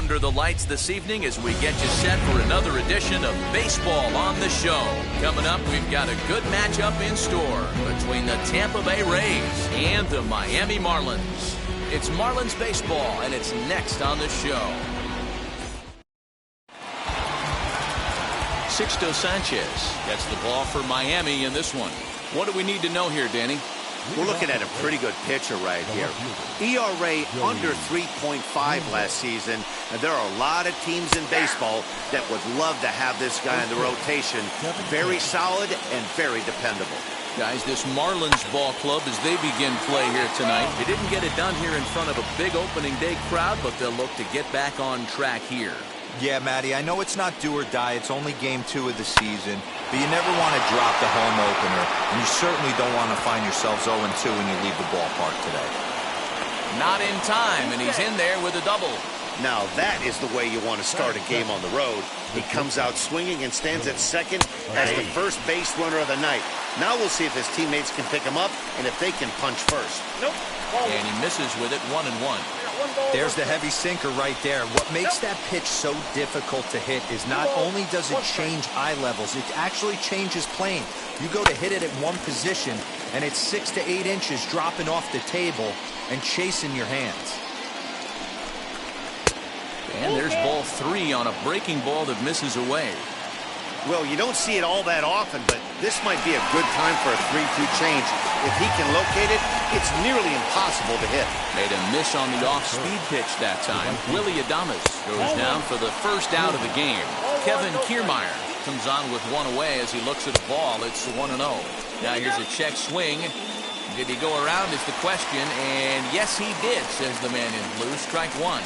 under the lights this evening as we get you set for another edition of Baseball on the Show. Coming up, we've got a good matchup in store between the Tampa Bay Rays and the Miami Marlins. It's Marlins baseball, and it's next on the show. Sixto Sanchez gets the ball for Miami in this one. What do we need to know here, Danny? We're looking at a pretty good pitcher right here. ERA under 3.5 last season. And there are a lot of teams in baseball that would love to have this guy in the rotation. Very solid and very dependable. Guys, this Marlins ball club, as they begin play here tonight, they didn't get it done here in front of a big opening day crowd, but they'll look to get back on track here. Yeah, Matty, I know it's not do or die. It's only game 2 of the season, but you never want to drop the home opener, and you certainly don't want to find yourselves 0-2 when you leave the ballpark today. Not in time, and he's in there with a double. Now that is the way you want to start a game on the road. He comes out swinging and stands at second as the first base runner of the night. Now we'll see if his teammates can pick him up and if they can punch first. And he misses with it, 1-1. There's the heavy sinker right there. What makes that pitch so difficult to hit is not only does it change eye levels, it actually changes plane. You go to hit it at one position, and it's 6 to 8 inches dropping off the table and chasing your hands. And there's ball 3 on a breaking ball that misses away. Well, you don't see it all that often, but this might be a good time for a 3-2 change. If he can locate it, it's nearly impossible to hit. Made a miss on the off-speed pitch that time. Willie Adames goes down for the first out of the game. Kevin Kiermaier comes on with one away as he looks at the ball. It's 1-0. Now here's a check swing. Did he go around is the question, and yes he did, says the man in blue. Strike 1.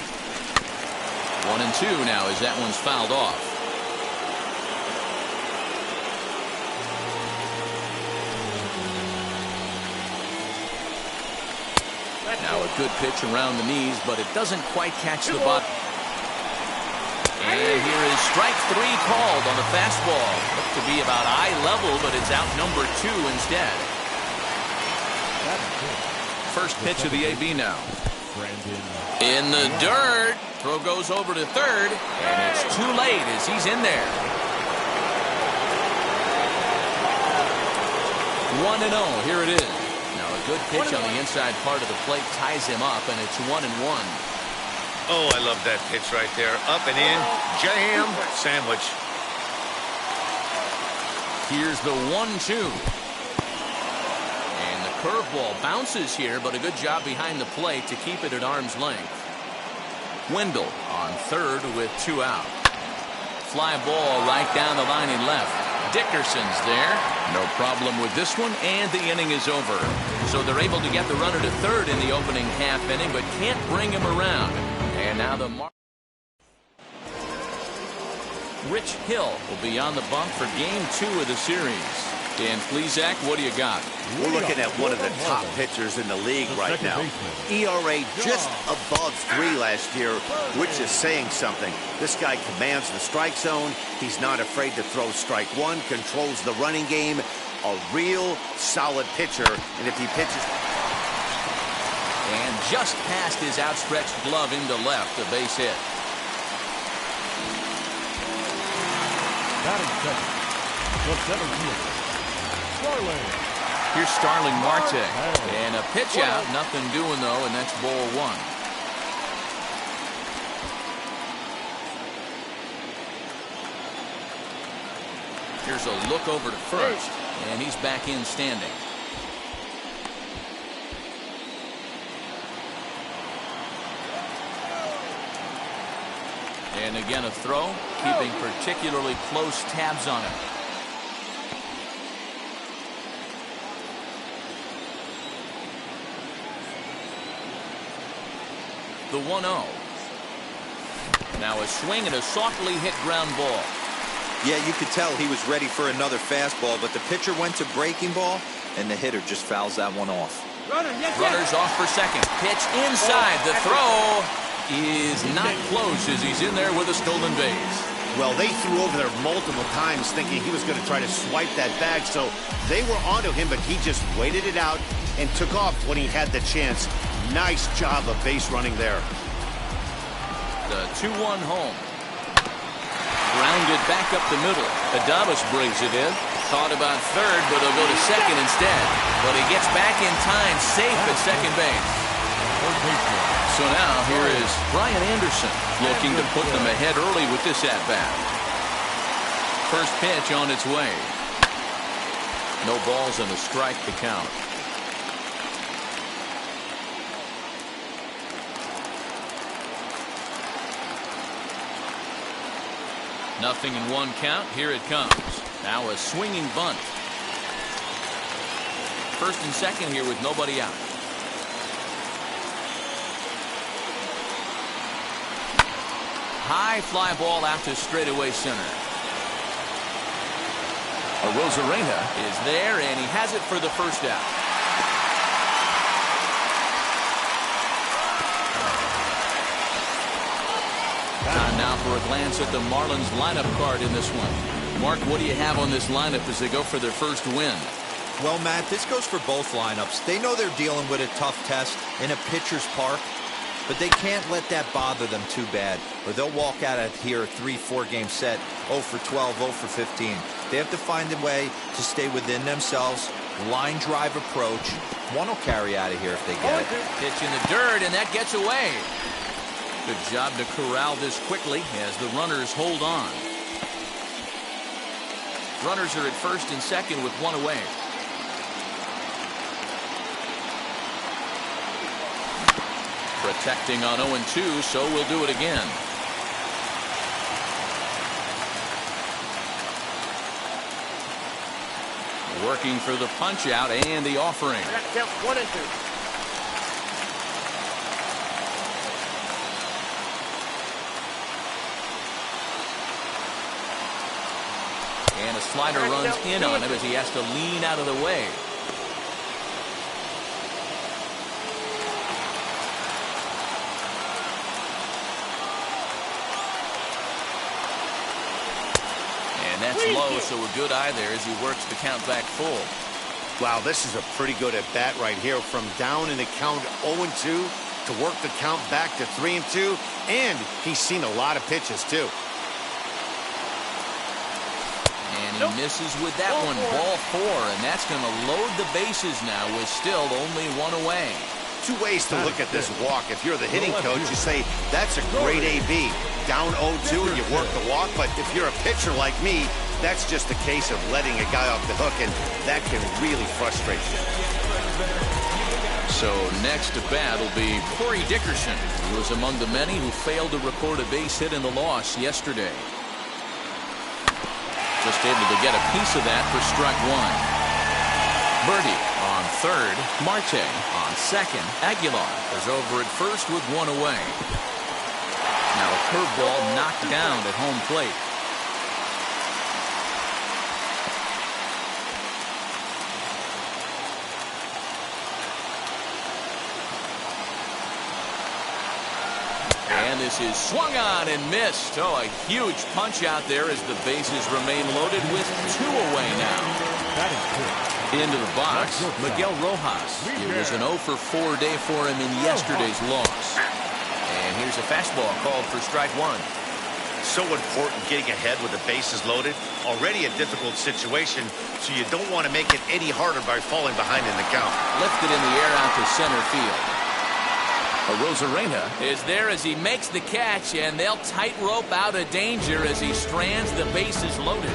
1-2 now as that one's fouled off. Now a good pitch around the knees, but it doesn't quite catch the ball. And here is strike 3 called on the fastball. Looked to be about eye level, but it's out number 2 instead. First pitch of the AB now. In the dirt. Throw goes over to third, and it's too late as he's in there. 1-0. Here it is. Good pitch on the inside part of the plate ties him up, and it's 1-1. Oh, I love that pitch right there. Up and in, jam, sandwich. Here's the 1-2. And the curveball bounces here, but a good job behind the plate to keep it at arm's length. Wendell on third with 2 out. Fly ball right down the line in left. Dickerson's there. No problem with this one, and the inning is over. So they're able to get the runner to third in the opening half inning, but can't bring him around. And now the Rich Hill will be on the bump for game 2 of the series. Dan Plesac, what do you got? We're looking at one of the top pitchers in the league right now. ERA just above 3 last year, which is saying something. This guy commands the strike zone. He's not afraid to throw strike 1, controls the running game. A real solid pitcher, and if he pitches... And just past his outstretched glove into left, a base hit. Batting second, the 17th. Here's Starling Marte, and a pitch out, nothing doing though, and that's ball 1. Here's a look over to first, and he's back in standing. And again a throw, keeping particularly close tabs on it. The 1-0. Now a swing and a softly hit ground ball. Yeah, you could tell he was ready for another fastball, but the pitcher went to breaking ball, and the hitter just fouls that one off. Runners off for second. Pitch inside. The throw is not close as he's in there with a stolen base. Well, they threw over there multiple times thinking he was going to try to swipe that bag, so they were onto him, but he just waited it out and took off when he had the chance. Nice job of base running there. The 2-1 home. Grounded back up the middle. Adames brings it in. Thought about third, but he'll go to second instead. But he gets back in time, safe at second base. So now here is Brian Anderson looking to put them ahead early with this at-bat. First pitch on its way. No balls and a strike to count. Nothing in one count. Here it comes. Now a swinging bunt. First and second here with nobody out. High fly ball out to straightaway center. Arozarena is there, and he has it for the first out. Time now for a glance at the Marlins lineup card in this one. Mark, what do you have on this lineup as they go for their first win? Well, Matt, this goes for both lineups. They know they're dealing with a tough test in a pitcher's park, but they can't let that bother them too bad, or they'll walk out of here a 3-4 game set, 0 for 12, 0 for 15. They have to find a way to stay within themselves, line drive approach. One will carry out of here if they get it. Pitch in the dirt, and that gets away. Good job to corral this quickly as the runners hold on. Runners are at first and second with one away. Protecting on 0-2, so we'll do it again. Working for the punch out and the offering. 1-2. And a slider runs in on him as he has to lean out of the way. And that's low, so a good eye there as he works the count back full. Wow, this is a pretty good at-bat right here. From down in the count 0-2 to work the count back to 3-2. And he's seen a lot of pitches, too. And he misses with that one. Ball 4, and that's going to load the bases now with still only one away. Two ways to look at this walk. If you're the hitting coach, you say, that's a great AB. Down 0-2, you work the walk. But if you're a pitcher like me, that's just a case of letting a guy off the hook, and that can really frustrate you. So next to bat will be Corey Dickerson, who was among the many who failed to record a base hit in the loss yesterday. Just able to get a piece of that for strike one. Birdie on third. Marte on second. Aguilar is over at first with one away. Now a curveball knocked down at home plate. And this is swung on and missed. Oh, a huge punch out there as the bases remain loaded with two away now. Into the box, Miguel Rojas. It was an 0 for 4 day for him in yesterday's loss. And here's a fastball called for strike one. So important getting ahead with the bases loaded. Already a difficult situation, so you don't want to make it any harder by falling behind in the count. Lifted in the air out to center field. Arozarena is there as he makes the catch, and they'll tightrope out of danger as he strands the bases loaded.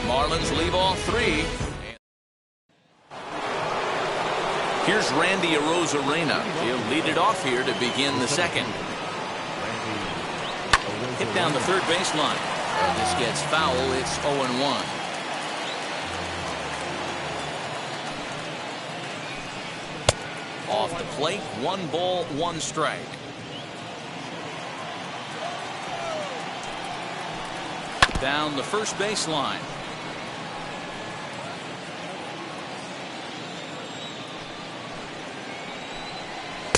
Marlins leave all three. Here's Randy Arozarena. He'll lead it off here to begin the second. Hit down the third baseline. And this gets foul. It's 0-1. Off the plate, 1 ball, 1 strike. Down the first baseline.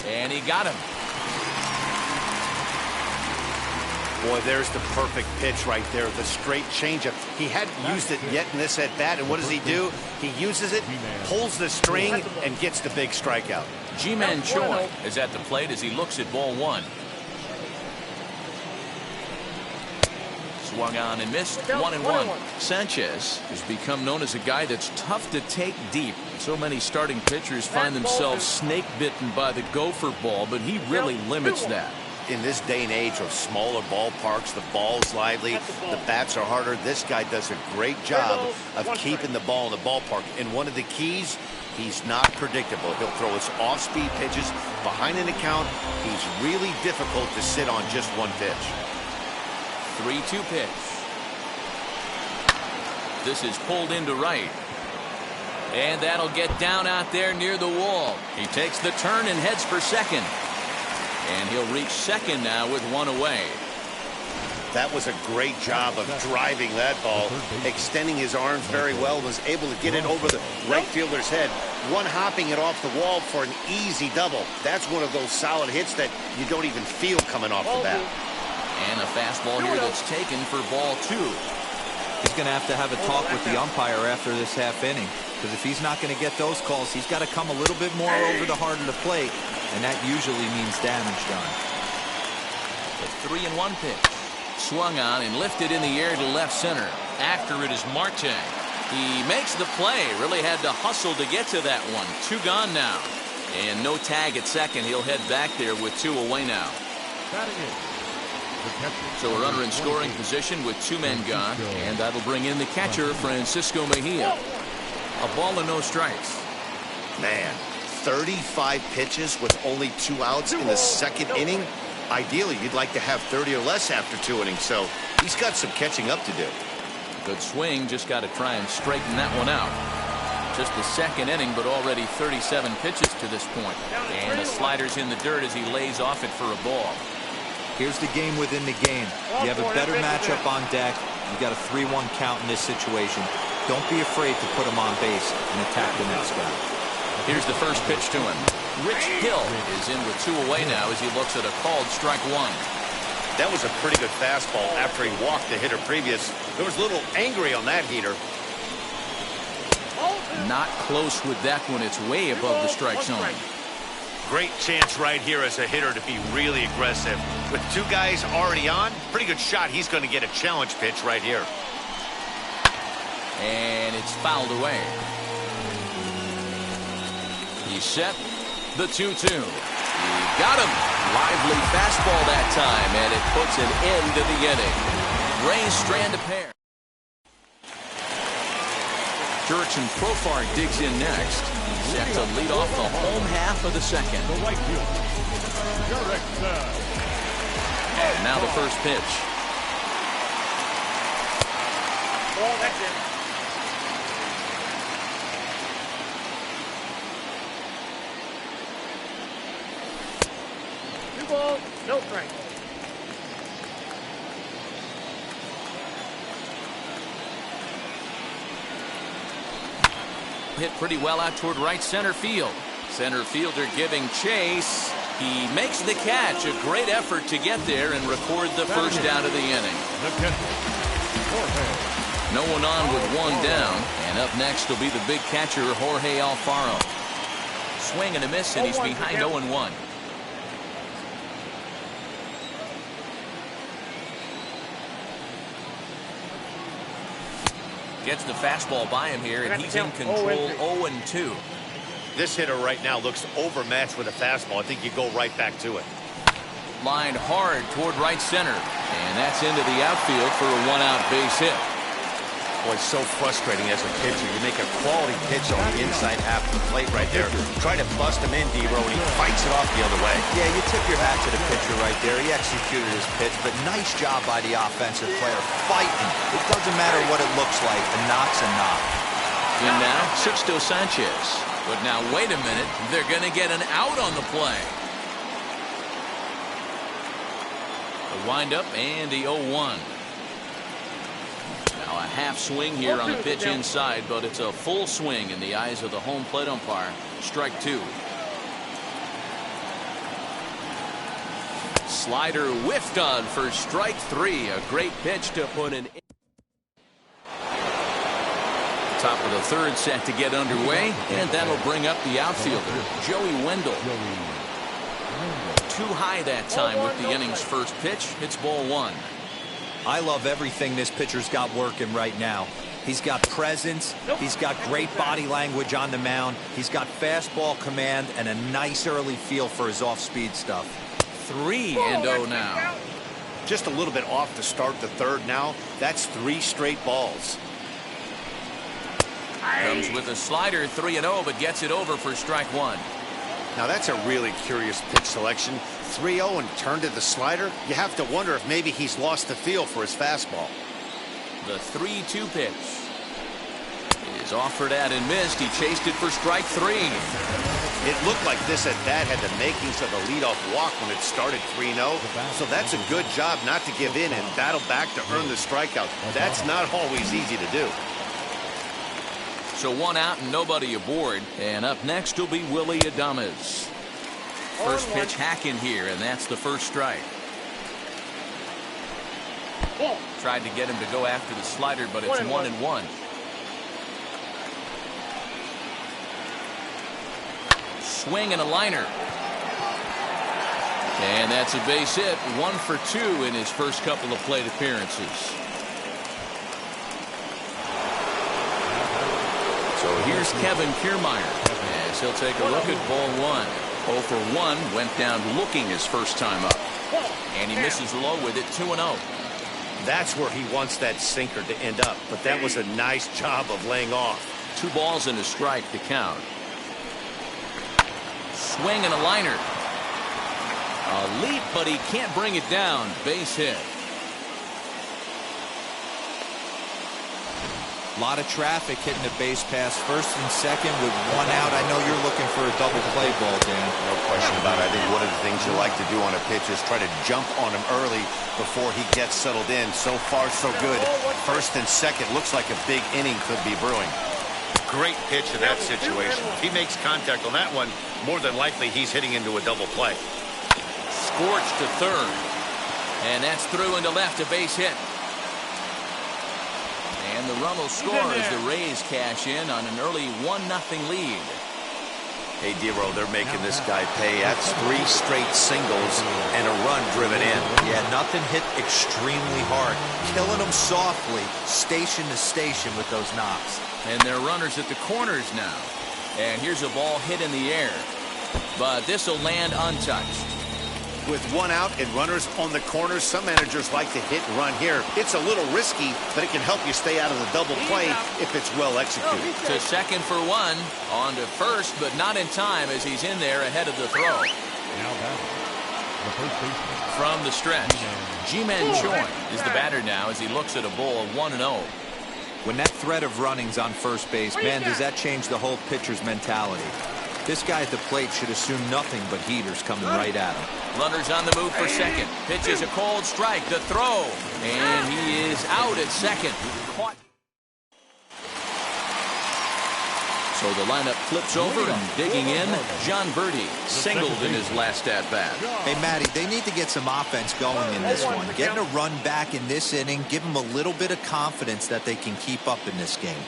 And he got him. Boy, there's the perfect pitch right there, the straight changeup. He hadn't used it yet in this at-bat, and what does he do? He uses it, pulls the string, and gets the big strikeout. Ji-Man Choi is at the plate as he looks at ball 1. Swung on and missed. 1-1. Sanchez has become known as a guy that's tough to take deep. So many starting pitchers find themselves snake bitten by the gopher ball, but he really limits that. In this day and age of smaller ballparks, the ball's lively, the bats are harder. This guy does a great job of keeping the ball in the ballpark. And one of the keys, he's not predictable. He'll throw his off-speed pitches behind an account. He's really difficult to sit on just one pitch. 3-2 pitch. This is pulled into right. And that'll get down out there near the wall. He takes the turn and heads for second. And he'll reach second now with one away. That was a great job of driving that ball, extending his arms very well, was able to get it over the right fielder's head, one-hopping it off the wall for an easy double. That's one of those solid hits that you don't even feel coming off the bat. And a fastball here that's taken for ball 2. He's going to have a talk with the umpire after this half inning, because if he's not going to get those calls, he's got to come a little bit more over the heart of the plate, and that usually means damage done. The 3-1 pitch. Swung on and lifted in the air to left center. After it is Marte. He makes the play. Really had to hustle to get to that one. 2 gone now. And no tag at second. He'll head back there with 2 away now. So a runner in scoring position with 2 men gone. And that'll bring in the catcher, Francisco Mejia. A ball and no strikes. Man, 35 pitches with only 2 outs in the second inning. Ideally, you'd like to have 30 or less after 2 innings, so he's got some catching up to do. Good swing, just got to try and straighten that one out. Just the second inning, but already 37 pitches to this point. And the slider's in the dirt as he lays off it for a ball. Here's the game within the game. You have a better matchup on deck. You got a 3-1 count in this situation. Don't be afraid to put him on base and attack the next guy. Here's the first pitch to him. Rich Hill is in with 2 away now as he looks at a called strike 1. That was a pretty good fastball after he walked the hitter previous. There was a little angry on that heater. Not close with that one. It's way above the strike zone. Great chance right here as a hitter to be really aggressive. With 2 guys already on, pretty good shot. He's going to get a challenge pitch right here. And it's fouled away. He's set. The 2-2. He got him. Lively fastball that time, and it puts an end to the inning. Rays strand a pair. Jurickson Profar digs in next. Set to lead off the home half of the second. And now the first pitch. Oh, that's it. No strike. Hit pretty well out toward right center field. Center fielder giving chase. He makes the catch. A great effort to get there and record the first out of the inning. No one on with 1 down. And up next will be the big catcher, Jorge Alfaro. Swing and a miss, and he's behind 0-1. Gets the fastball by him here, and he's in control. 0-2. This hitter right now looks overmatched with a fastball. I think you go right back to it. Lined hard toward right center, and that's into the outfield for a 1-out base hit. Boy, it's so frustrating as a pitcher. You make a quality pitch on the inside half of the plate right there. Try to bust him in, D-Row, and he fights it off the other way. Yeah, you tip your hat to the pitcher right there. He executed his pitch, but nice job by the offensive player fighting. It doesn't matter what it looks like. A knock's a knock. And now, Sixto Sanchez. But now, wait a minute. They're going to get an out on the play. The windup and the 0-1. Now a half swing here on the pitch inside, but it's a full swing in the eyes of the home plate umpire. Strike 2. Slider whiffed on for strike 3. A great pitch to put an top of the third set to get underway, and that'll bring up the outfielder, Joey Wendell. Too high that time with the inning's first pitch. It's ball 1. I love everything this pitcher's got working right now. He's got presence. He's got great body language on the mound. He's got fastball command and a nice early feel for his off-speed stuff. 3-0 now. Just a little bit off to start the third now. That's 3 straight balls. Comes with a slider, 3-0, but gets it over for strike 1. Now that's a really curious pitch selection. 3-0 and turned to the slider. You have to wonder if maybe he's lost the feel for his fastball. The 3-2 pitch is offered at and missed. He chased it for strike 3. It looked like this at bat had the makings of a leadoff walk when it started 3-0. So that's a good job not to give in and battle back to earn the strikeout. That's not always easy to do. So 1 out and nobody aboard. And up next will be Willie Adames. First pitch hacking here, and that's the first strike. Tried to get him to go after the slider, but it's 1-1. Swing and a liner. And that's a base hit. 1 for 2 in his first couple of plate appearances. So here's Kevin Kiermaier as he'll take a look at ball 1. 0 for 1, went down looking his first time up. And he misses low with it, 2-0. That's where he wants that sinker to end up, but that was a nice job of laying off. 2 balls and a strike to count. Swing and a liner. A leap, but he can't bring it down. Base hit. A lot of traffic hitting the base pass first and second with 1 out. I know you're looking for a double play ball, Dan. No question about it. I think one of the things you like to do on a pitch is try to jump on him early before he gets settled in. So far, so good. First and second looks like a big inning could be brewing. Great pitch in that situation. If he makes contact on that one, more than likely he's hitting into a double play. Scorched to third. And that's through into left, a base hit. And the run will score as the Rays cash in on an early 1-0 lead. Hey, Dero, they're making this guy pay. That's 3 straight singles and a run driven in. Yeah, nothing hit extremely hard. Killing them softly, station to station with those knocks. And they're runners at the corners now. And here's a ball hit in the air. But this will land untouched. With 1 out and runners on the corners, some managers like to hit and run here. It's a little risky, but it can help you stay out of the double play if it's well executed. To second for 1. On to first, but not in time as he's in there ahead of the throw. Now batting, the first baseman. From the stretch, Ji-Man Choi is the batter now as he looks at a ball 1-0. When that threat of running's on first base, man, does that change the whole pitcher's mentality? This guy at the plate should assume nothing but heaters coming right at him. Runners on the move for second. Pitches a cold strike. The throw. And he is out at second. Caught. So the lineup flips over and digging in. John Verdi singled in his last at-bat. Hey, Matty, they need to get some offense going in this one. Getting a run back in this inning, give them a little bit of confidence that they can keep up in this game.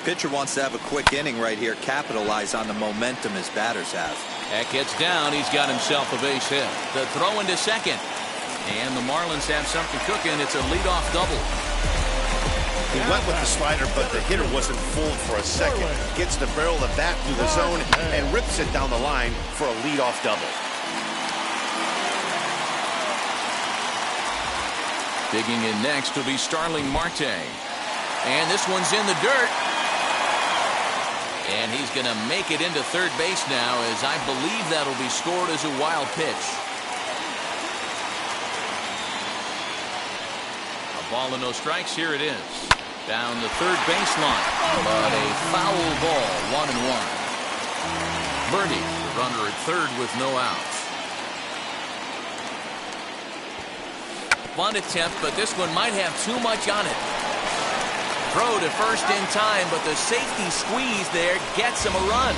Pitcher wants to have a quick inning right here, capitalize on the momentum his batters have. That gets down. He's got himself a base hit. The throw into second. And the Marlins have something cooking. It's a leadoff double. He went with the slider, but the hitter wasn't fooled for a second. Gets the barrel of the bat through the zone and rips it down the line for a leadoff double. Digging in next will be Starling Marte. And this one's in the dirt. And he's going to make it into third base now, as I believe that'll be scored as a wild pitch. A ball and no strikes. Here it is. Down the third baseline. But a foul ball, 1-1. Bernie, the runner at third with no outs. Bunt attempt, but this one might have too much on it. Throw to first in time, but the safety squeeze there gets him a run.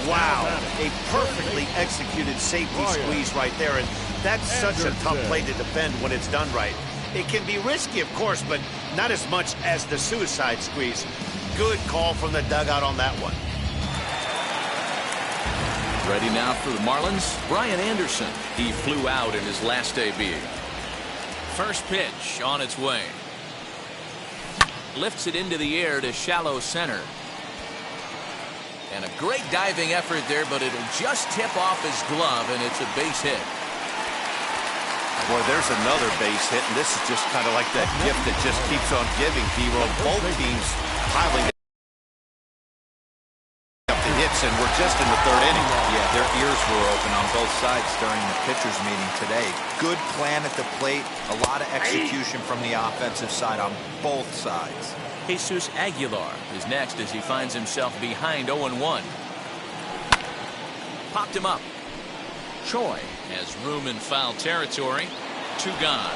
Wow, a perfectly executed safety squeeze right there, and that's such a tough play to defend when it's done right. It can be risky, of course, but not as much as the suicide squeeze. Good call from the dugout on that one. Ready now for the Marlins, Brian Anderson. He flew out in his last debut. First pitch on its way. Lifts it into the air to shallow center. And a great diving effort there, but it'll just tip off his glove, and it's a base hit. Boy, there's another base hit, and this is just kind of like that gift that just keeps on giving, D-Roll. Both teams piling up the hits, and we're just in the third inning. Yeah, their ears were open on both sides during the pitchers meeting today. Good plan at the plate, a lot of execution from the offensive side on both sides. Jesus Aguilar is next as he finds himself behind 0-1. Popped him up. Choi has room in foul territory. 2 gone.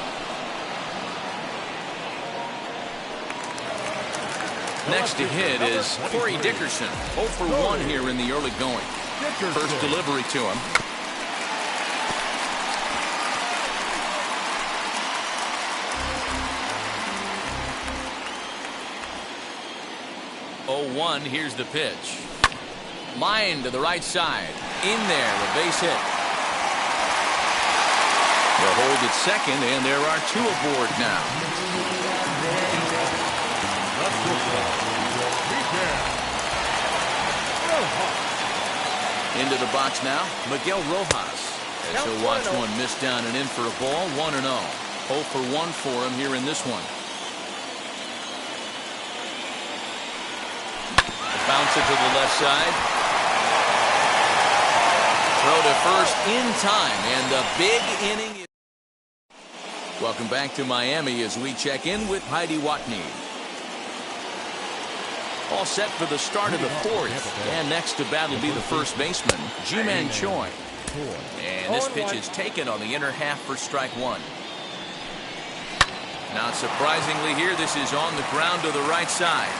Next to hit is Corey Dickerson. 0 for 1 here in the early going. First delivery to him. Here's the pitch. Line to the right side. In there, a base hit. They'll hold at second, and there are 2 aboard now. Into the box now, Miguel Rojas. As he'll watch one miss down and in for a ball, 1-0. 0 for 1 for him here in this one. Bounce it to the left side. Throw to first in time, and the big inning. Welcome back to Miami as we check in with Heidi Watney. All set for the start of the 4th, and next to bat will be the first baseman, Ji-Man Choi. And this pitch is taken on the inner half for strike 1. Not surprisingly here, this is on the ground to the right side.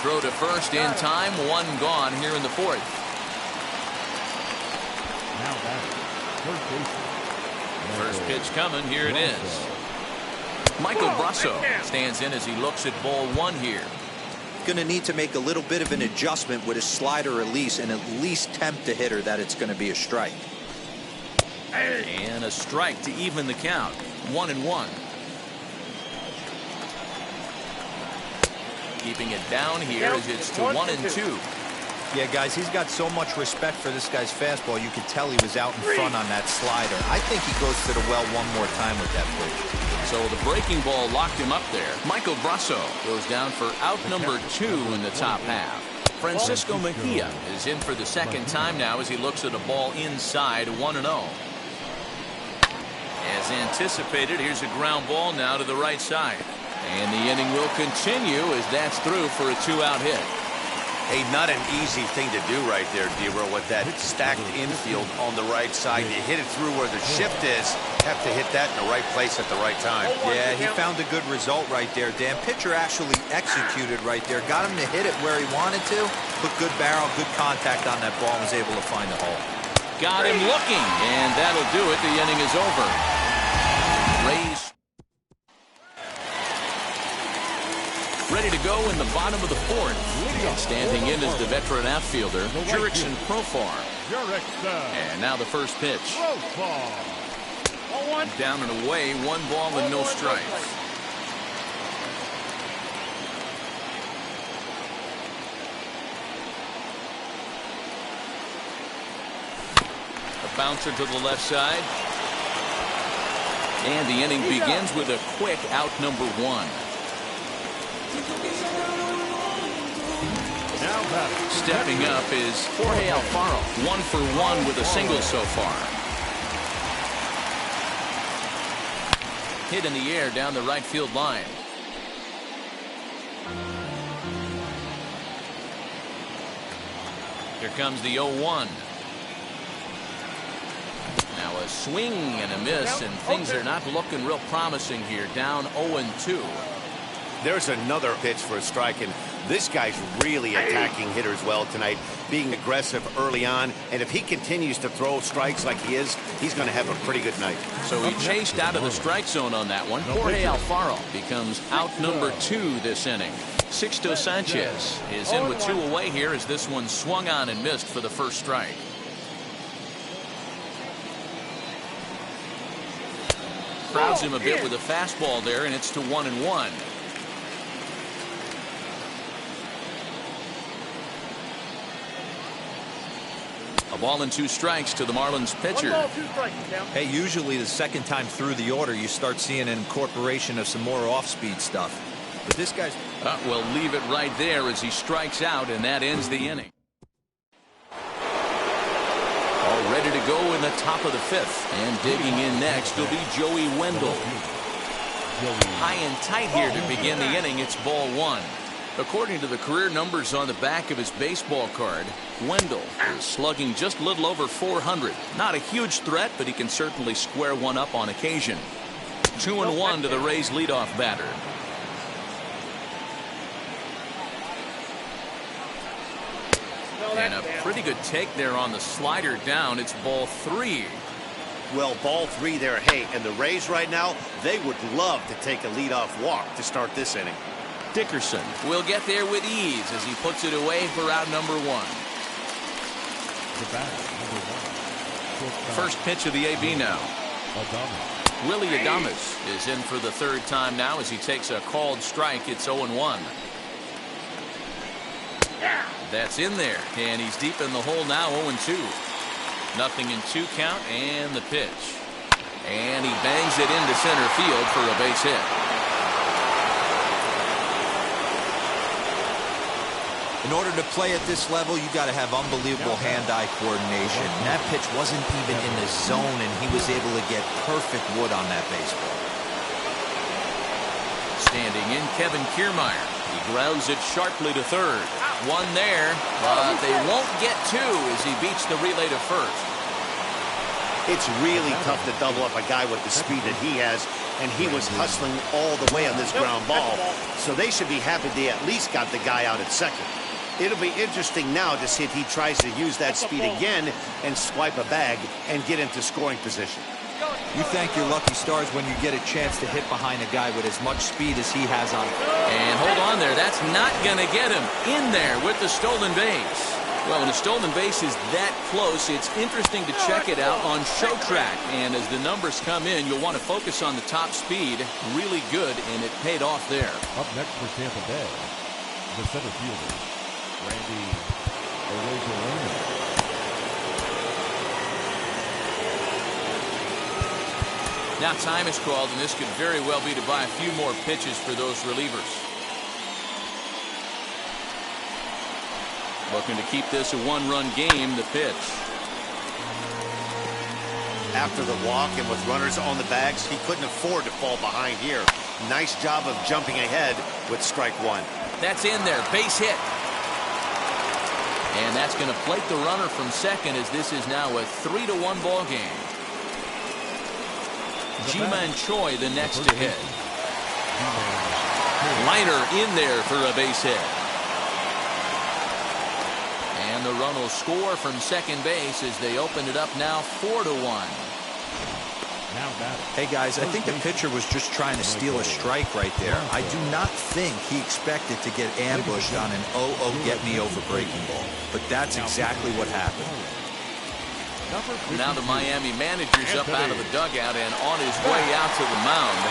Throw to first in time, 1 gone here in the 4th. Now batting, First pitch coming, here it is. Michael Brasso stands in as he looks at ball 1 here. Going to need to make a little bit of an adjustment with his slider release and at least tempt the hitter that it's going to be a strike. And a strike to even the count. 1-1. Keeping it down here as it's to 1-2. Yeah, guys, he's got so much respect for this guy's fastball. You could tell he was out in front on that slider. I think he goes to the well one more time with that pitch. So the breaking ball locked him up there. Michael Brasso goes down for out number 2 in the top half. Francisco Mejia is in for the second time now as he looks at a ball inside, 1-0. As anticipated, here's a ground ball now to the right side. And the inning will continue as that's through for a 2-out hit. Hey, not an easy thing to do right there, D-Roll, with that stacked infield on the right side. You hit it through where the shift is, have to hit that in the right place at the right time. Yeah, he found a good result right there, Dan. Pitcher actually executed right there. Got him to hit it where he wanted to. Put good barrel, good contact on that ball, and was able to find the hole. Got him looking, and that'll do it. The inning is over. Rays ready to go in the bottom of the 4th. And standing in is the veteran outfielder, Jurickson Profar. And now the first pitch. Down and away, 1 ball and no strikes. A bouncer to the left side. And the inning begins with a quick out number 1. Stepping up is Jorge Alfaro. 1 for 1 with a single so far. Hit in the air down the right field line. Here comes the 0-1. Now a swing and a miss, and things are not looking real promising here. Down 0-2. There's another pitch for a strike, and this guy's really attacking hitters well tonight, being aggressive early on, and if he continues to throw strikes like he is, he's going to have a pretty good night. So he chased out of the strike zone on that one. Jorge Alfaro becomes out number 2 this inning. Sixto Sanchez is in with 2 away here as this one swung on and missed for the first strike. Crowds him a bit with a fastball there, and it's to 1-1. A ball and 2 strikes to the Marlins pitcher. 1 ball, 2 strikes, Tim. Hey, usually the second time through the order, you start seeing an incorporation of some more off-speed stuff. But this guy's... We'll leave it right there as he strikes out, and that ends the inning. All ready to go in the top of the 5th. And digging in next will be Joey Wendell. High and tight here to begin the inning. It's ball 1. According to the career numbers on the back of his baseball card, Wendell is slugging just a little over 400. Not a huge threat, but he can certainly square one up on occasion. 2-1 to the Rays leadoff batter. And a pretty good take there on the slider down. It's ball 3. Well, ball 3 there. Hey, and the Rays right now, they would love to take a leadoff walk to start this inning. Dickerson will get there with ease as he puts it away for out number 1. First pitch of the AB now. Willie Adames is in for the 3rd time now as he takes a called strike. It's 0-1. That's in there, and he's deep in the hole now. 0-2. Nothing in 2 count, and the pitch. And he bangs it into center field for a base hit. In order to play at this level, you got to have unbelievable hand-eye coordination. And that pitch wasn't even in the zone, and he was able to get perfect wood on that baseball. Standing in, Kevin Kiermaier. He grounds it sharply to 3rd. 1 there, but they won't get 2 as he beats the relay to 1st. It's really tough to double up a guy with the speed that he has, and he was hustling all the way on this ground ball. So they should be happy they at least got the guy out at 2nd. It'll be interesting now to see if he tries to use that speed again and swipe a bag and get into scoring position. You thank your lucky stars when you get a chance to hit behind a guy with as much speed as he has on. And hold on there. That's not going to get him in there with the stolen base. Well, when a stolen base is that close, it's interesting to check it out on show track. And as the numbers come in, you'll want to focus on the top speed. Really good, and it paid off there. Up next for Tampa Bay, the center fielder, Randy Arozarena. Now time is called, and this could very well be to buy a few more pitches for those relievers. Looking to keep this a 1-run game, the pitch. After the walk and with runners on the bags, he couldn't afford to fall behind here. Nice job of jumping ahead with strike 1. That's in there, base hit. And that's going to plate the runner from 2nd as this is now a 3-1 ball game. Ji-Man Choi the next to hit. Liner in there for a base hit. And the run will score from 2nd base as they open it up now 4-1. Hey guys, I think the pitcher was just trying to steal a strike right there. I do not think he expected to get ambushed on an get me over breaking ball. But that's exactly what happened. Now the Miami manager's up out of the dugout and on his way out to the mound.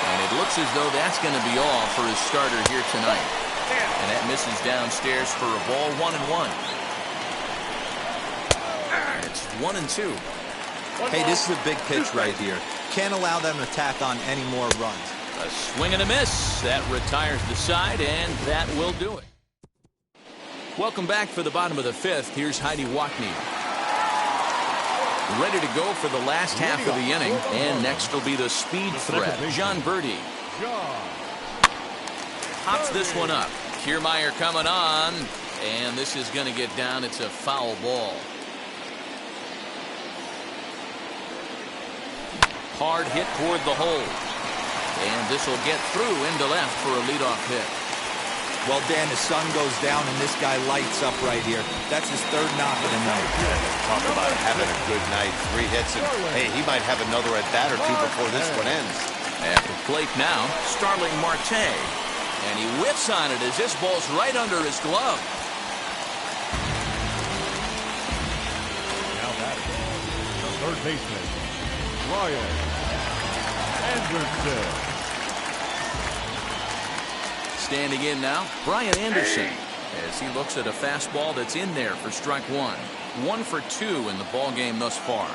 And it looks as though that's going to be all for his starter here tonight. And that misses downstairs for a ball. 1-1. And it's 1-2. Hey, this is a big pitch right here. Can't allow them to tack on any more runs. A swing and a miss. That retires the side, and that will do it. Welcome back for the bottom of the 5th. Here's Heidi Wackney. Ready to go for the last half of the inning. And next will be the speed threat, John Birdie. Pops this one up. Kiermaier coming on. And this is going to get down. It's a foul ball. Hard hit toward the hole. And this will get through into left for a leadoff hit. Well, Dan, the sun goes down and this guy lights up right here. That's his 3rd knock of the night. Talk about having a good night. 3 hits, and hey, he might have another at bat or 2 before this one ends. At the plate now, Starling Marte. And he whiffs on it as this ball's right under his glove. Now batting, the 3rd baseman, Ryan Anderson. Standing in now, Brian Anderson, as he looks at a fastball that's in there for strike one. 1 for 2 in the ball game thus far.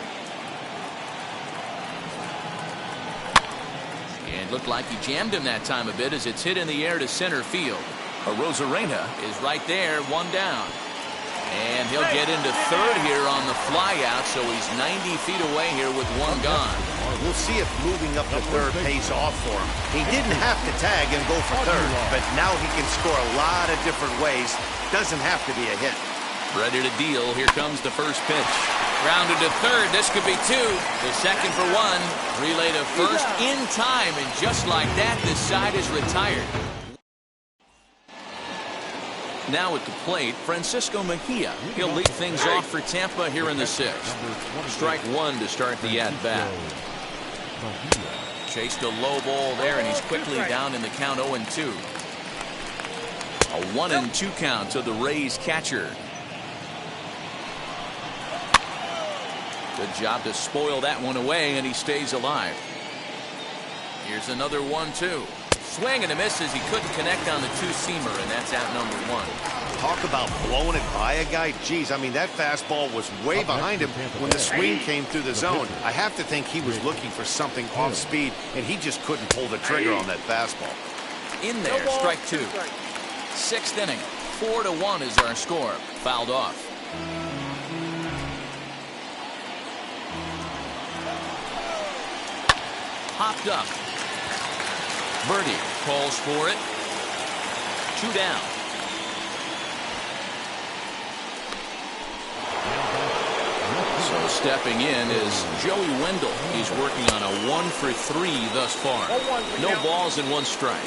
And looked like he jammed him that time a bit as it's hit in the air to center field. Arozarena is right there, 1 down. And he'll get into third here on the flyout, so he's 90 feet away here with 1 gone. We'll see if moving up to third pays off for him. He didn't have to tag and go for third, but now he can score a lot of different ways. Doesn't have to be a hit. Ready to deal. Here comes the first pitch. Grounded to third. This could be 2. The second for 1. Relay to first in time, and just like that, this side is retired. Now at the plate, Francisco Mejia. He'll lead things off for Tampa here in the 6th. Strike 1 to start the at-bat. Chased a low ball there, and he's quickly down in the count 0-2. A 1-2 count to the Rays catcher. Good job to spoil that one away, and he stays alive. Here's another 1-2. Swing and a miss as he couldn't connect on the 2-seamer, and that's out number 1. Talk about blowing it by a guy. Geez, I mean, that fastball was way behind him when the swing came through the zone. I have to think he was looking for something off speed, and he just couldn't pull the trigger on that fastball. In there, strike 2. 6th inning. 4-1 is our score. Fouled off. Popped up. Birdie calls for it. 2 down. So stepping in is Joey Wendell. He's working on a 1 for 3 thus far. No balls and 1 strike.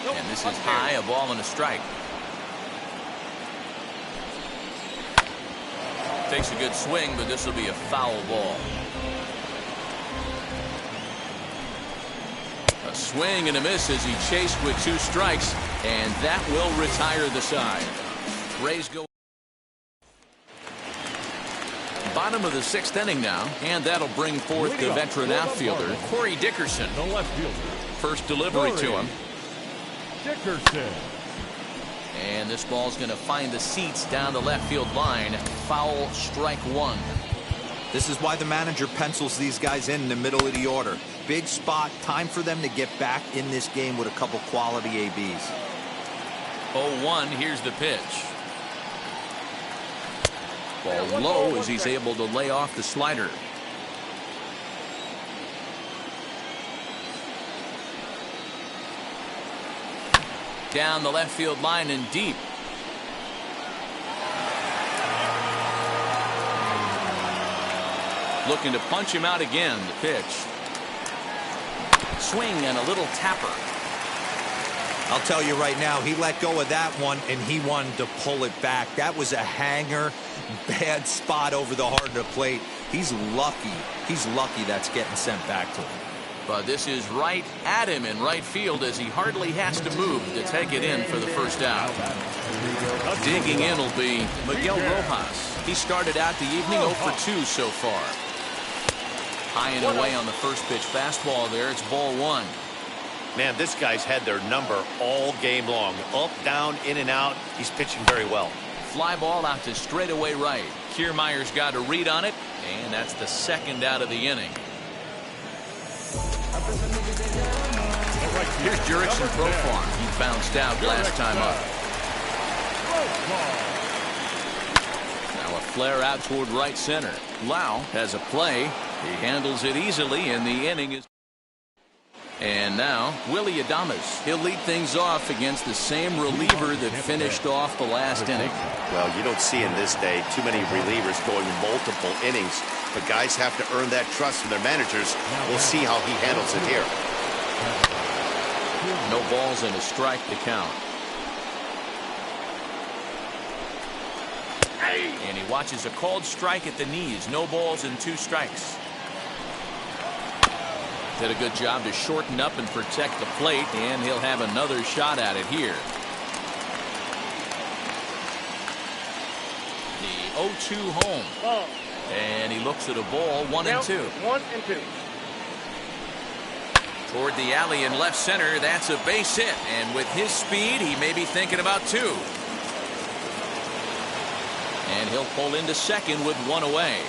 And this is high, a ball and a strike. Takes a good swing, but this will be a foul ball. A swing and a miss as he chased with 2 strikes, and that will retire the side. Rays go. Bottom of the 6th inning now, and that'll bring forth the veteran outfielder, Corey Dickerson. The left fielder. First delivery to him. Dickerson. And this ball's going to find the seats down the left field line. Foul, strike 1. This is why the manager pencils these guys in the middle of the order. Big spot, time for them to get back in this game with a couple quality ABs. 0-1, here's the pitch. Ball low as he's able to lay off the slider. Down the left field line and deep. Looking to punch him out again. The pitch. Swing and a little tapper. I'll tell you right now, he let go of that one and he wanted to pull it back. That was a hanger. Bad spot over the heart of the plate. He's lucky. He's lucky that's getting sent back to him. But this is right at him in right field as he hardly has to move to take it in for the first out. Digging in will be Miguel Rojas. He started out the evening 0 for 2 so far. High and away on the first pitch fastball there. It's ball 1. Man, this guy's had their number all game long. Up, down, in and out. He's pitching very well. Fly ball out to straightaway right. Kiermaier's got a read on it, and that's the 2nd out of the inning. Here's Jurickson Profar. He bounced out last time up. Now a flare out toward right center. Lau has a play. He handles it easily, and the inning is. And now Willie Adames. He'll lead things off against the same reliever that finished off the last inning. Well, you don't see in this day too many relievers going multiple innings, but guys have to earn that trust from their managers. We'll see how he handles it here. No balls and a strike to count. And he watches a called strike at the knees. No balls and 2 strikes. Did a good job to shorten up and protect the plate, and he'll have another shot at it here. The 0-2 home. And he looks at a ball, 1-2. 1-2. Toward the alley in left center, that's a base hit. And with his speed, he may be thinking about 2. And he'll pull into second with 1 away.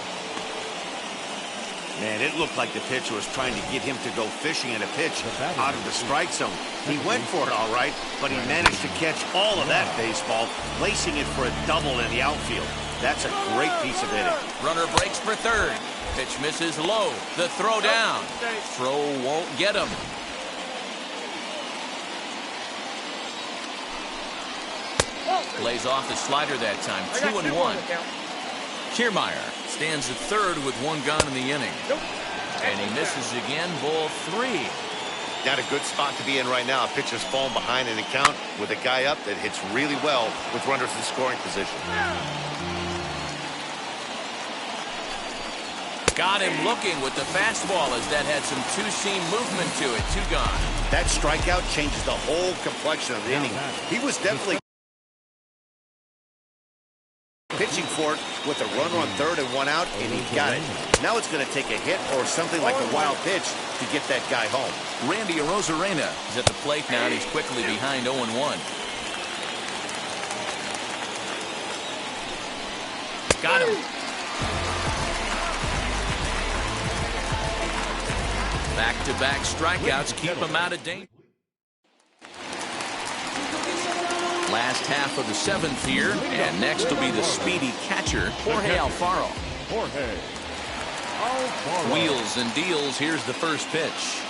Man, it looked like the pitcher was trying to get him to go fishing at a pitch out of the strike zone. He went for it all right, but he managed to catch all of that baseball, placing it for a double in the outfield. That's a great piece of hitting. Runner breaks for third. Pitch misses low. The throw down. Throw won't get him. Lays off the slider that time. 2-1. Kiermaier stands at third with 1 gone in the inning. And he misses again. Ball 3. Not a good spot to be in right now. A pitcher's falling behind in the count with a guy up that hits really well with runners in scoring position. Got him looking with the fastball as that had some two-seam movement to it. 2 gone. That strikeout changes the whole complexion of the inning. He was definitely pitching for it with a runner on third and 1 out, and he got it. Now it's going to take a hit or something like a wild pitch to get that guy home. Randy Arozarena is at the plate now, and he's quickly behind 0-1. Got him. Back-to-back strikeouts keep him out of danger. Last half of the 7th here, and next will be the speedy catcher, Jorge Alfaro. Wheels and deals. Here's the first pitch.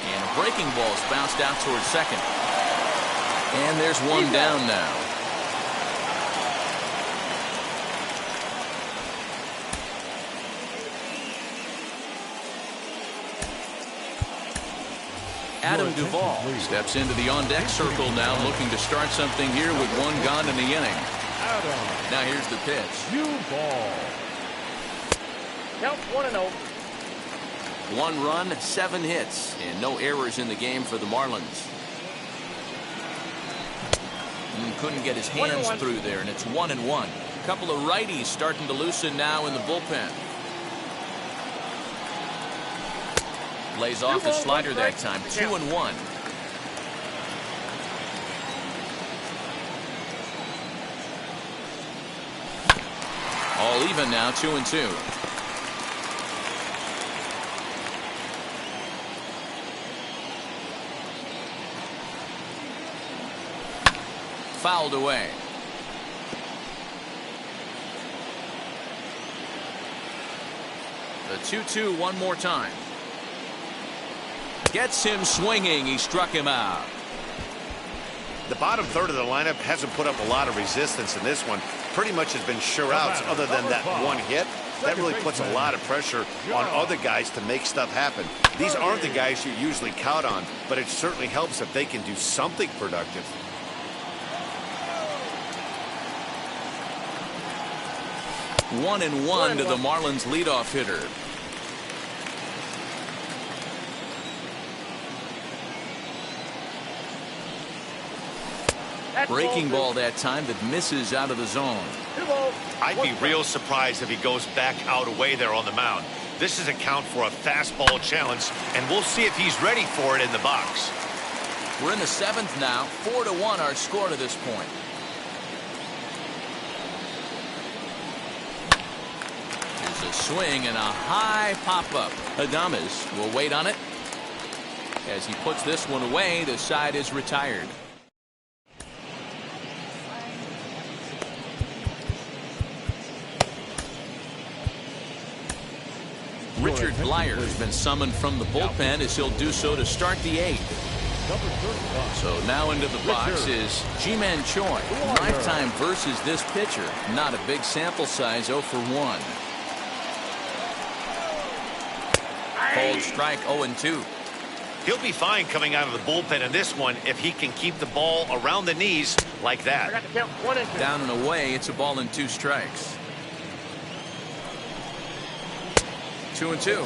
And a breaking ball's bounced out towards second. And there's 1 down now. Adam Duvall steps into the on-deck circle now, looking to start something here with 1 gone in the inning. Now here's the pitch. Count 1-0. 1 run, 7 hits, and no errors in the game for the Marlins. Couldn't get his hands through there, and it's 1-1. A couple of righties starting to loosen now in the bullpen. Lays off the slider that time. 2-1. All even now. 2-2. Fouled away. The 2-2 one more time. Gets him swinging. He struck him out. The bottom third of the lineup hasn't put up a lot of resistance in this one. Pretty much has been sure outs other than that 1 hit. That really puts a lot of pressure on other guys to make stuff happen. These aren't the guys you usually count on, but it certainly helps if they can do something productive. One and one to the Marlins leadoff hitter. Breaking ball that time that misses out of the zone. I'd be real surprised if he goes back out away there on the mound. This is a count for a fastball challenge, and we'll see if he's ready for it in the box. We're in the 7th now. 4-1 our score to this point. Here's a swing and a high pop-up. Adames will wait on it. As he puts this one away, the side is retired. Richard Blyer has been summoned from the bullpen as he'll do so to start the 8th. So now into the box is Ji-Man Choi. Lifetime versus this pitcher. Not a big sample size, 0 for 1. Cold strike, 0-2. He'll be fine coming out of the bullpen in this one if he can keep the ball around the knees like that. Down and away, it's a ball and 2 strikes. 2-2.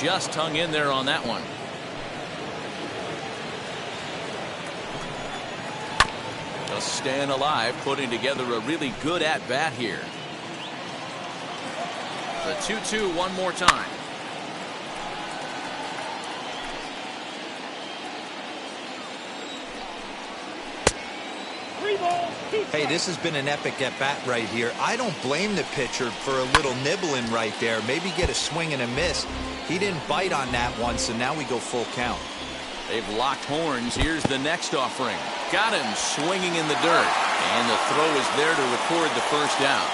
Just hung in there on that one. staying alive, putting together a really good at-bat here. The 2-2 one more time. Hey, this has been an epic at-bat right here. I don't blame the pitcher for a little nibbling right there. Maybe get a swing and a miss. He didn't bite on that one, so now we go full count. They've locked horns. Here's the next offering. Got him swinging in the dirt. And the throw is there to record the first out.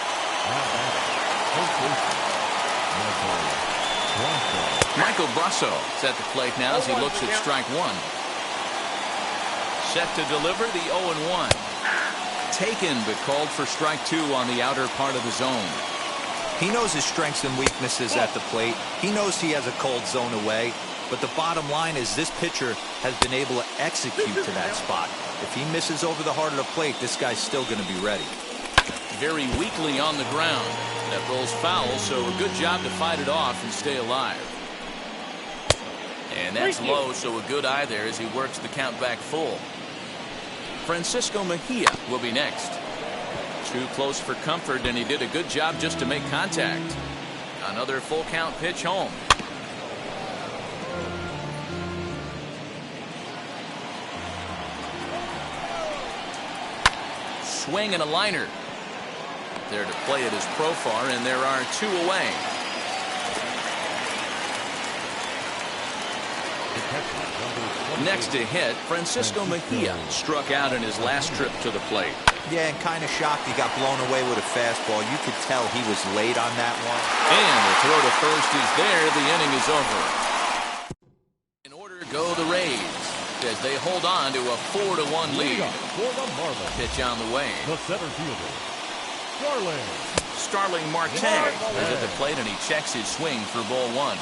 Michael Brasso is at the plate now as he looks at strike one. Set to deliver the 0-1. Taken, but called for strike two on the outer part of the zone. He knows his strengths and weaknesses at the plate. He knows he has a cold zone away. But the bottom line is this pitcher has been able to execute to that spot. If he misses over the heart of the plate, this guy's still going to be ready. Very weakly on the ground. That rolls foul, so a good job to fight it off and stay alive. And that's low, so a good eye there as he works the count back full. Francisco Mejia will be next. Too close for comfort, and he did a good job just to make contact. Another full count pitch home. Swing and a liner. There to play it is Profar, and there are two away. Next to hit, Francisco Mejia struck out in his last trip to the plate. Yeah, and kind of shocked he got blown away with a fastball. You could tell he was late on that one. And the throw to first is there. The inning is over. In order go the Rays as they hold on to a 4-1 lead. For the Marlins, Pitch on the way. the center fielder, Starling Marte is at the plate, and he checks his swing for ball one.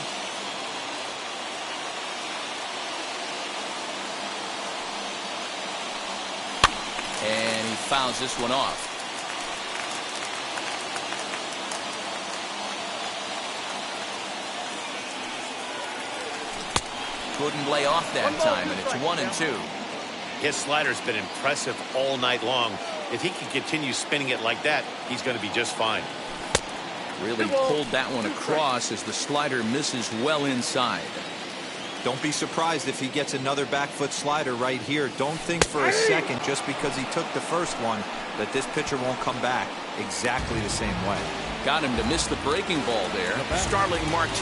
And he fouls this one off. Couldn't lay off that time, and it's 1-2. His slider's been impressive all night long. If he can continue spinning it like that, he's going to be just fine. Really pulled that one across as the slider misses well inside. Don't be surprised if he gets another back foot slider right here. Don't think for a second, just because he took the first one, that this pitcher won't come back exactly the same way. Got him to miss the breaking ball there. Starling Marte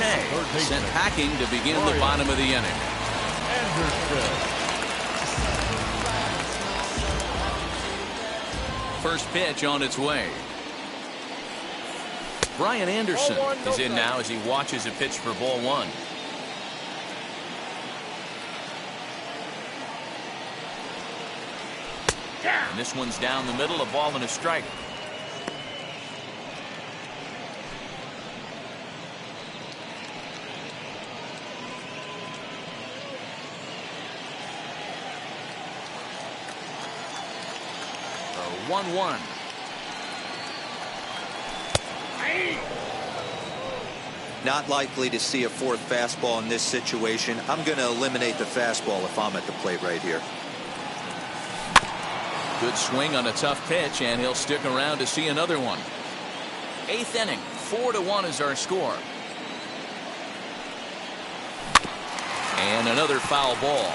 sent packing to begin the bottom of the inning. First pitch on its way. Brian Anderson is in now as he watches a pitch for ball one. And this one's down the middle, a ball and a strike. A 1-1. Not likely to see a fourth fastball in this situation. I'm going to eliminate the fastball if I'm at the plate right here. Good swing on a tough pitch, and he'll stick around to see another one. Eighth inning, 4-1 is our score. And another foul ball.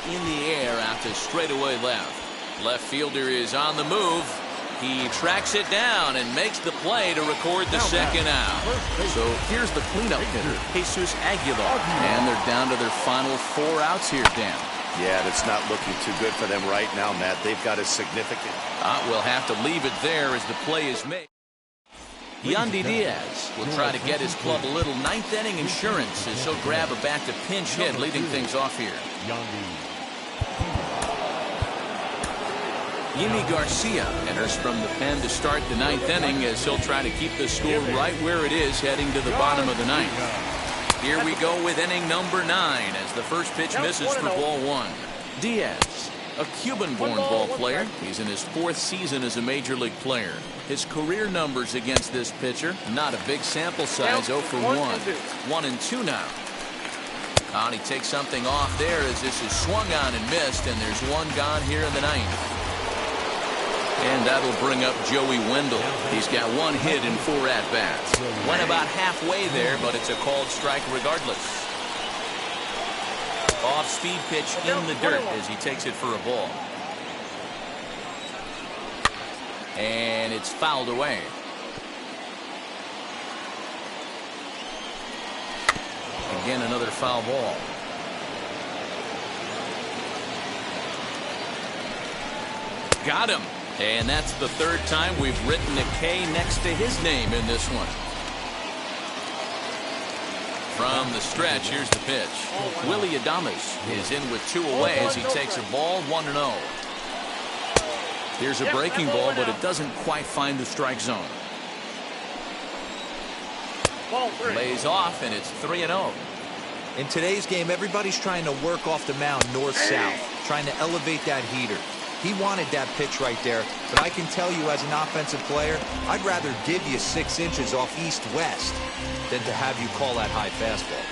In the air out to straightaway left. Left fielder is on the move. He tracks it down and makes the play to record the second out. So here's the cleanup hitter, Jesus Aguilar. And they're down to their final 4 outs here, Dan. Yeah, that's not looking too good for them right now, Matt. They've got a significant... We'll have to leave it there as the play is made. Yandy Diaz will try to get his club a little ninth inning insurance as he'll grab a back to pinch hit, leading things off here. Yimi Garcia enters from the pen to start the ninth inning as he'll try to keep the score right where it is heading to the bottom of the ninth. Here we go with inning number 9 as the first pitch misses for ball 1. Diaz A Cuban-born ball player. He's in his 4th season as a major league player. His career numbers against this pitcher, not a big sample size, 0 for 1. 1 and 2 now. And he takes something off there as this is swung on and missed, and there's one gone here in the 9th. And that'll bring up Joey Wendell. He's got 1 hit in 4 at-bats. Went about halfway there, but it's a called strike regardless. Off-speed pitch in the dirt as he takes it for a ball. And it's fouled away. Again, another foul ball. Got him. And that's the 3rd time we've written a K next to his name in this one. From the stretch, here's the pitch. Willie Adames is in with 2 away as he takes a ball, 1-0. Here's a breaking ball, but it doesn't quite find the strike zone. Lays off, and it's 3-0. In today's game, everybody's trying to work off the mound north-south, trying to elevate that heater. He wanted that pitch right there, but I can tell you as an offensive player, I'd rather give you 6 inches off east-west than to have you call that high fastball.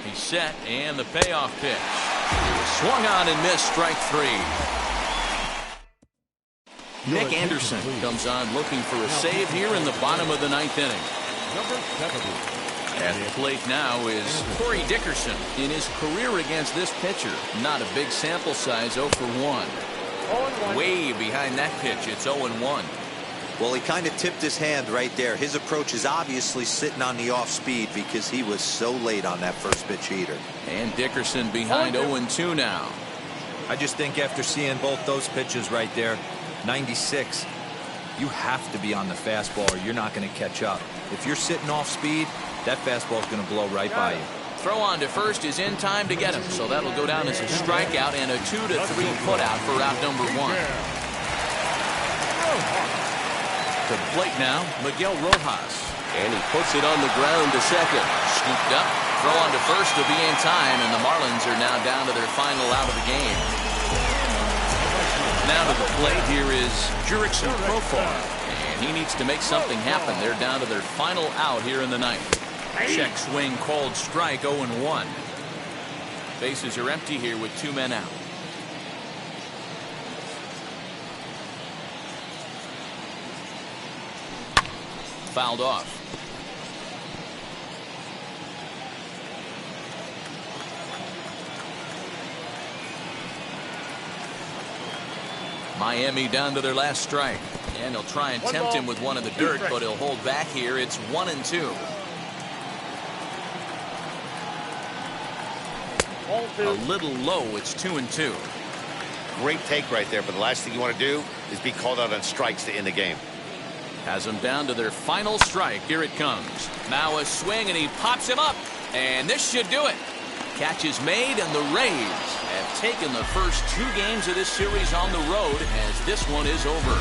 He's set, and the payoff pitch. Swung on and missed, strike 3. Nick Anderson comes on looking for a save here in the bottom of the 9th inning. Number 70. At the plate now is Corey Dickerson. In his career against this pitcher, not a big sample size, 0 for 1. Way behind that pitch, it's 0-1. Well, he kind of tipped his hand right there. His approach is obviously sitting on the off speed because he was so late on that first pitch heater. And Dickerson behind 0-2 now. I just think after seeing both those pitches right there, 96, you have to be on the fastball or you're not going to catch up. If you're sitting off speed, that fastball is going to blow right by you. Throw on to first is in time to get him, so that'll go down as a strikeout and a 2-3 putout for out number 1. To the plate now, Miguel Rojas. And he puts it on the ground to second. Scooped up, throw on to first to be in time, and the Marlins are now down to their final out of the game. Now to the plate, here is Jurickson Profar. And he needs to make something happen. They're down to their final out here in the 9th. Check swing called strike, 0-1. Bases are empty here with 2 men out. Fouled off. Miami down to their last strike. And they'll try and tempt him with one in the dirt, but he'll hold back here. It's 1-2. A little low. It's 2-2. Great take right there, but the last thing you want to do is be called out on strikes to end the game. Has them down to their final strike. Here it comes. Now a swing, and he pops him up. And this should do it. Catch is made, and the Rays have taken the first 2 games of this series on the road as this one is over.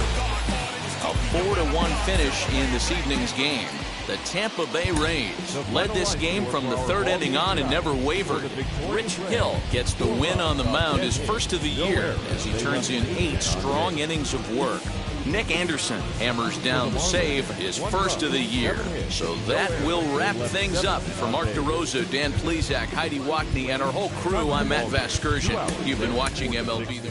A 4-1 finish in this evening's game. The Tampa Bay Rays led this game from the 3rd inning on and never wavered. Rich Hill gets the win on the mound, his first of the year, as he turns in 8 strong innings of work. Nick Anderson hammers down the save, his first of the year. So that will wrap things up. For Mark DeRosa, Dan Plesac, Heidi Wackney, and our whole crew, I'm Matt Vasgersian. You've been watching MLB.